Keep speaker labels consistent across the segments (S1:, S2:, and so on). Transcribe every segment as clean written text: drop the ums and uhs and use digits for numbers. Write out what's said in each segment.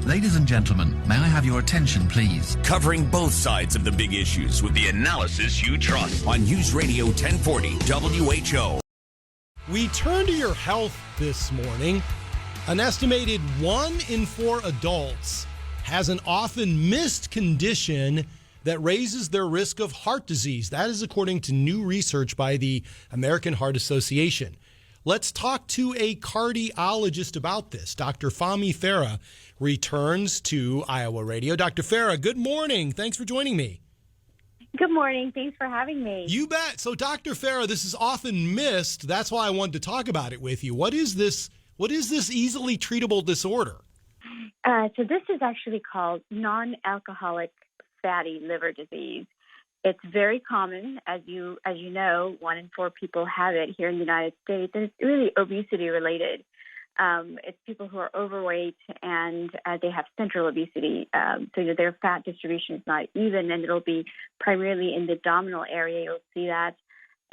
S1: Ladies and gentlemen, may I have your attention, please?
S2: Covering both sides of the big issues with the analysis you trust on News Radio 1040 WHO.
S3: We turn to your health this morning. An estimated 1 in 4 adults has an often missed condition that raises their risk of heart disease. That is according to new research by the American Heart Association. Let's talk to a cardiologist about this. Dr. Fahmi Farah returns to Iowa Radio. Dr. Farah, good morning. Thanks for joining me.
S4: Good morning. Thanks for having me.
S3: You bet. So, Dr. Farah, this is often missed. That's why I wanted to talk about it with you. What is this easily treatable disorder?
S4: So this is actually called non-alcoholic fatty liver disease. It's very common, as you know. 1 in 4 people have it here in the United States, and it's really obesity related. It's people who are overweight and they have central obesity, so their fat distribution is not even, and it'll be primarily in the abdominal area. You'll see that.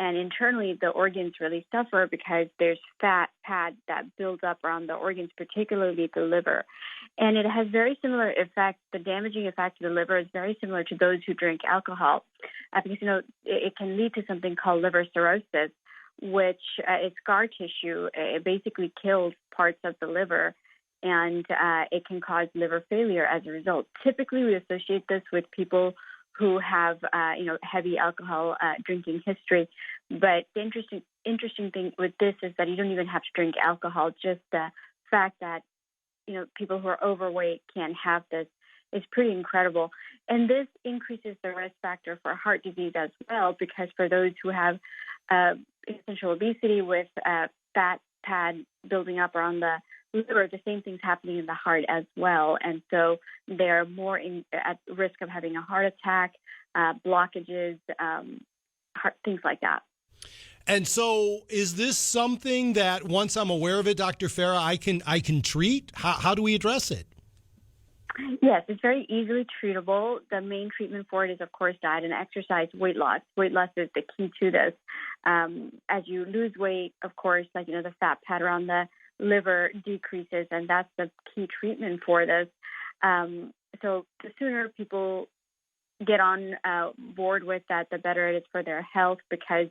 S4: And internally, the organs really suffer because there's fat pad that builds up around the organs, particularly the liver. And it has very similar effects. The damaging effect of the liver is very similar to those who drink alcohol, because, it can lead to something called liver cirrhosis, which is scar tissue. It basically kills parts of the liver, and it can cause liver failure as a result. Typically, we associate this with people who have, heavy alcohol drinking history. But the interesting thing with this is that you don't even have to drink alcohol. Just the fact that, people who are overweight can have this is pretty incredible. And this increases the risk factor for heart disease as well, because for those who have essential obesity with fat pad building up around the liver, the same thing's happening in the heart as well. And so they're more at risk of having a heart attack, blockages, things like that.
S3: And so is this something that once I'm aware of it, Dr. Farah, I can treat? How do we address it?
S4: Yes, it's very easily treatable. The main treatment for it is, of course, diet and exercise, weight loss. Weight loss is the key to this. As you lose weight, of course, the fat pad around the liver decreases, and that's the key treatment for this. So the sooner people get on board with that, the better it is for their health, because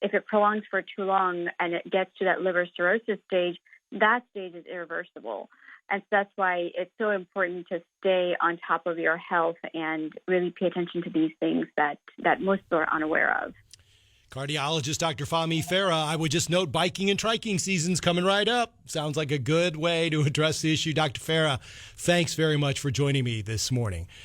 S4: if it prolongs for too long and it gets to that liver cirrhosis stage, that stage is irreversible. And so that's why it's so important to stay on top of your health and really pay attention to these things that most people are unaware of.
S3: Cardiologist Dr. Fahmi Farah. I would just note biking and triking season's coming right up. Sounds like a good way to address the issue. Dr. Farah, thanks very much for joining me this morning.